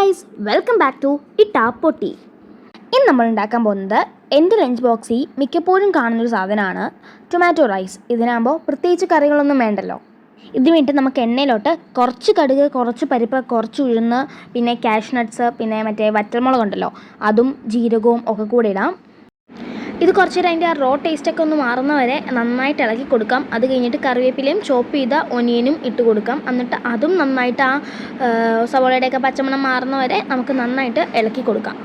Guys, welcome back to ഇട്ടാ പൊട്ടി. ഇന്ന് നമ്മൾ ഉണ്ടാക്കാൻ പോകുന്നത് എൻ്റെ ലഞ്ച് ബോക്സിൽ മിക്കപ്പോഴും കാണുന്നൊരു സാധനമാണ് ടൊമാറ്റോ റൈസ്. ഇതിനാകുമ്പോൾ പ്രത്യേകിച്ച് കറികളൊന്നും വേണ്ടല്ലോ. ഇതിന് വേണ്ടി നമുക്ക് എണ്ണയിലോട്ട് കുറച്ച് കടുക്, കുറച്ച് പരിപ്പ്, കുറച്ച് ഉഴുന്ന്, പിന്നെ കാഷ്യൂ നട്ട്സ്, പിന്നെ മറ്റേ വറ്റൽമുളകുണ്ടല്ലോ, അതും ജീരകവും ഒക്കെ കൂടെ ഇടാം. ഇത് കുറച്ച് നേരം അതിൻ്റെ ആ റോ ടേസ്റ്റൊക്കെ ഒന്ന് മാറുന്ന വരെ നന്നായിട്ട് ഇളക്കി കൊടുക്കാം. അത് കഴിഞ്ഞിട്ട് കറിവേപ്പിലയും ചോപ്പ് ചെയ്ത ഒനിയനും ഇട്ട് കൊടുക്കാം. എന്നിട്ട് അതും നന്നായിട്ട് ആ സവോളയുടെയൊക്കെ പച്ചമണം മാറുന്ന വരെ നമുക്ക് നന്നായിട്ട് ഇളക്കി കൊടുക്കാം.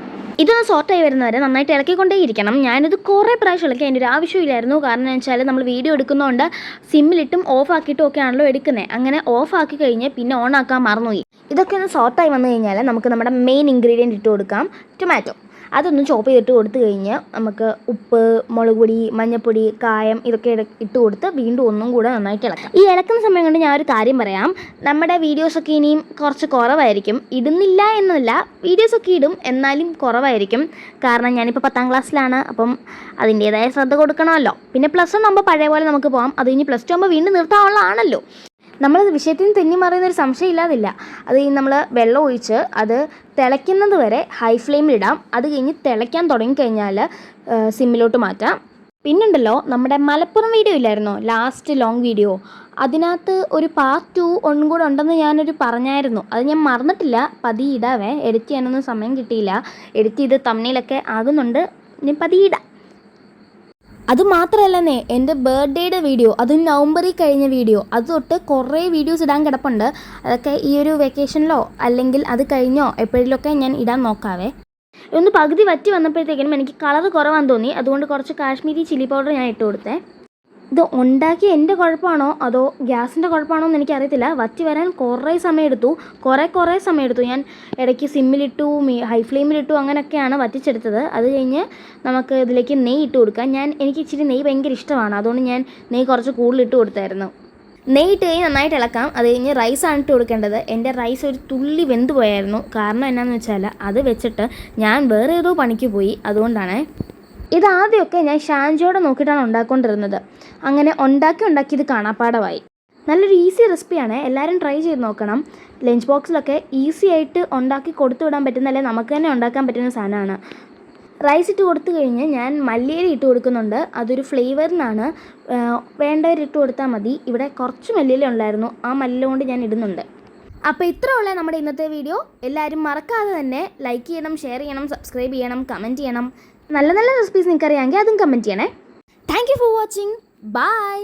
ഇതൊന്ന് സോർട്ടായി വരുന്നവരെ നന്നായിട്ട് ഇളക്കിക്കൊണ്ടേയിരിക്കണം. ഞാനിത് കുറേ പ്രാവശ്യം ഇളക്കി, അതിൻ്റെ ഒരു ആവശ്യമില്ലായിരുന്നു. കാരണം എന്ന് വെച്ചാൽ നമ്മൾ വീഡിയോ എടുക്കുന്നതുകൊണ്ട് സിമ്മിലിട്ടും ഓഫ് ആക്കിയിട്ടും ഒക്കെ ആണല്ലോ എടുക്കുന്നത്. അങ്ങനെ ഓഫ് ആക്കി കഴിഞ്ഞ് പിന്നെ ഓൺ ആക്കാൻ മറന്നുപോയി. ഇതൊക്കെ ഒന്ന് സോർട്ടായി വന്നു കഴിഞ്ഞാൽ നമുക്ക് നമ്മുടെ മെയിൻ ഇൻഗ്രീഡിയൻറ്റ് ഇട്ട് കൊടുക്കാം, ടൊമാറ്റോ. അതൊന്ന് ചോപ്പ് ചെയ്തിട്ട് കൊടുത്തു കഴിഞ്ഞ് നമുക്ക് ഉപ്പ്, മുളക് പൊടി, മഞ്ഞൾപ്പൊടി, കായം ഇതൊക്കെ ഇട്ട് കൊടുത്ത് വീണ്ടും ഒന്നും കൂടെ നന്നായിട്ട് ഇളക്കാം. ഈ ഇളക്കുന്ന സമയം കൊണ്ട് ഞാനൊരു കാര്യം പറയാം. നമ്മുടെ വീഡിയോസൊക്കെ ഇനിയും കുറച്ച് കുറവായിരിക്കും. ഇടുന്നില്ല എന്നല്ല, വീഡിയോസൊക്കെ ഇടും, എന്നാലും കുറവായിരിക്കും. കാരണം ഞാനിപ്പോൾ 10ാം ക്ലാസ്സിലാണ്. അപ്പം അതിൻ്റേതായ ശ്രദ്ധ കൊടുക്കണമല്ലോ. പിന്നെ +1 ആകുമ്പോൾ പഴയ പോലെ നമുക്ക് പോകാം. അത് കഴിഞ്ഞ് +2 ആകുമ്പോൾ വീണ്ടും നിർത്താനുള്ളതാണല്ലോ. നമ്മൾ വിഷയത്തിന് തെന്നി മറിയുന്നൊരു സംശയം ഇല്ലാതില്ല. അത് നമ്മൾ വെള്ളം ഒഴിച്ച് അത് തിളയ്ക്കുന്നത് വരെ ഹൈ ഫ്ലെയിമിലിടാം. അത് കഴിഞ്ഞ് തിളയ്ക്കാൻ തുടങ്ങിക്കഴിഞ്ഞാൽ സിമ്മിലോട്ട് മാറ്റാം. പിന്നുണ്ടല്ലോ, നമ്മുടെ മലപ്പുറം വീഡിയോ ഇല്ലായിരുന്നോ, ലാസ്റ്റ് ലോങ് വീഡിയോ, അതിനകത്ത് ഒരു പാർട്ട് 2 ഒന്നും കൂടെ ഉണ്ടെന്ന് ഞാനൊരു പറഞ്ഞായിരുന്നു. അത് ഞാൻ മറന്നിട്ടില്ല, പതിയെ ഇടാവേ. എഡിറ്റ് ചെയ്യാനൊന്നും സമയം കിട്ടിയില്ല. എഡിറ്റ് ചെയ്ത് തമ്മിലൊക്കെ ആകുന്നുണ്ട്, ഞാൻ പതിയെ ഇടാം. അതുമാത്രമല്ലെന്നേ, എൻ്റെ ബർത്ത്ഡേയുടെ വീഡിയോ, അത് നവംബറിൽ കഴിഞ്ഞ വീഡിയോ, അത് തൊട്ട് കുറേ വീഡിയോസ് ഇടാൻ കിടപ്പുണ്ട്. അതൊക്കെ ഈ ഒരു വെക്കേഷനിലോ അല്ലെങ്കിൽ അത് കഴിഞ്ഞോ എപ്പോഴെങ്കിലുമൊക്കെ ഞാൻ ഇടാൻ നോക്കാവേ. ഒന്ന് പകുതി വറ്റി വന്നപ്പോഴത്തേക്കിനും എനിക്ക് കളർ കുറവാന്ന് തോന്നി. അതുകൊണ്ട് കുറച്ച് കാശ്മീരി ചില്ലി പൗഡർ ഞാൻ ഇട്ട് കൊടുത്തേ. ഇത് ഉണ്ടാക്കി എൻ്റെ കുഴപ്പമാണോ അതോ ഗ്യാസിൻ്റെ കുഴപ്പമാണോ എന്ന് എനിക്കറിയത്തില്ല. വറ്റി വരാൻ കുറേ സമയമെടുത്തു. കുറേ സമയമെടുത്തു. ഞാൻ ഇടയ്ക്ക് സിമ്മിലിട്ടു, ഹൈ ഫ്ലെയിമിലിട്ടു, അങ്ങനെയൊക്കെയാണ് വറ്റിച്ചെടുത്തത്. അത് കഴിഞ്ഞ് നമുക്ക് ഇതിലേക്ക് നെയ്യ് ഇട്ട് കൊടുക്കാം. എനിക്ക് ഇച്ചിരി നെയ്യ് ഭയങ്കര ഇഷ്ടമാണ്. അതുകൊണ്ട് ഞാൻ നെയ്യ് കുറച്ച് കൂടുതൽ ഇട്ട് കൊടുത്തായിരുന്നു. നെയ്യ് ഇട്ട് കഴിഞ്ഞ് നന്നായിട്ട് ഇളക്കാം. അത് കഴിഞ്ഞ് റൈസാണ് ഇട്ട് കൊടുക്കേണ്ടത്. എൻ്റെ റൈസ് ഒരു തുള്ളി വെന്ത് പോയായിരുന്നു. കാരണം എന്നാന്ന് വെച്ചാൽ അത് വെച്ചിട്ട് ഞാൻ വേറെ ഏതോ പണിക്ക് പോയി, അതുകൊണ്ടാണ്. ഇതാദ്യമൊക്കെ ഞാൻ ഷാൻജോടെ നോക്കിയിട്ടാണ് ഉണ്ടാക്കിക്കൊണ്ടിരുന്നത്. അങ്ങനെ ഉണ്ടാക്കി ഇത് കാണാപ്പാടമായി. നല്ലൊരു ഈസി റെസിപ്പിയാണ്, എല്ലാവരും ട്രൈ ചെയ്ത് നോക്കണം. ലഞ്ച് ബോക്സിലൊക്കെ ഈസി ആയിട്ട് ഉണ്ടാക്കി കൊടുത്തു വിടാൻ പറ്റുന്ന, അല്ലെങ്കിൽ നമുക്ക് തന്നെ ഉണ്ടാക്കാൻ പറ്റുന്ന സാധനമാണ്. റൈസ് ഇട്ട് കൊടുത്തു കഴിഞ്ഞ് ഞാൻ മല്ലിയില ഇട്ട് കൊടുക്കുന്നുണ്ട്. അതൊരു ഫ്ലേവറിനാണ്. വേണ്ടവരിട്ട് കൊടുത്താൽ മതി. ഇവിടെ കുറച്ച് മല്ലിയില ഉണ്ടായിരുന്നു, ആ മല്ലിയില കൊണ്ട് ഞാൻ ഇടുന്നുണ്ട്. അപ്പോൾ ഇത്ര ഉള്ള നമ്മുടെ ഇന്നത്തെ വീഡിയോ. എല്ലാവരും മറക്കാതെ തന്നെ ലൈക്ക് ചെയ്യണം, ഷെയർ ചെയ്യണം, സബ്സ്ക്രൈബ് ചെയ്യണം, കമൻറ്റ് ചെയ്യണം. നല്ല റെസിപ്പീസ് നിങ്ങൾക്ക് അറിയാമെങ്കിൽ അതും കമൻറ്റ് ചെയ്യണേ. Thank you for watching. By.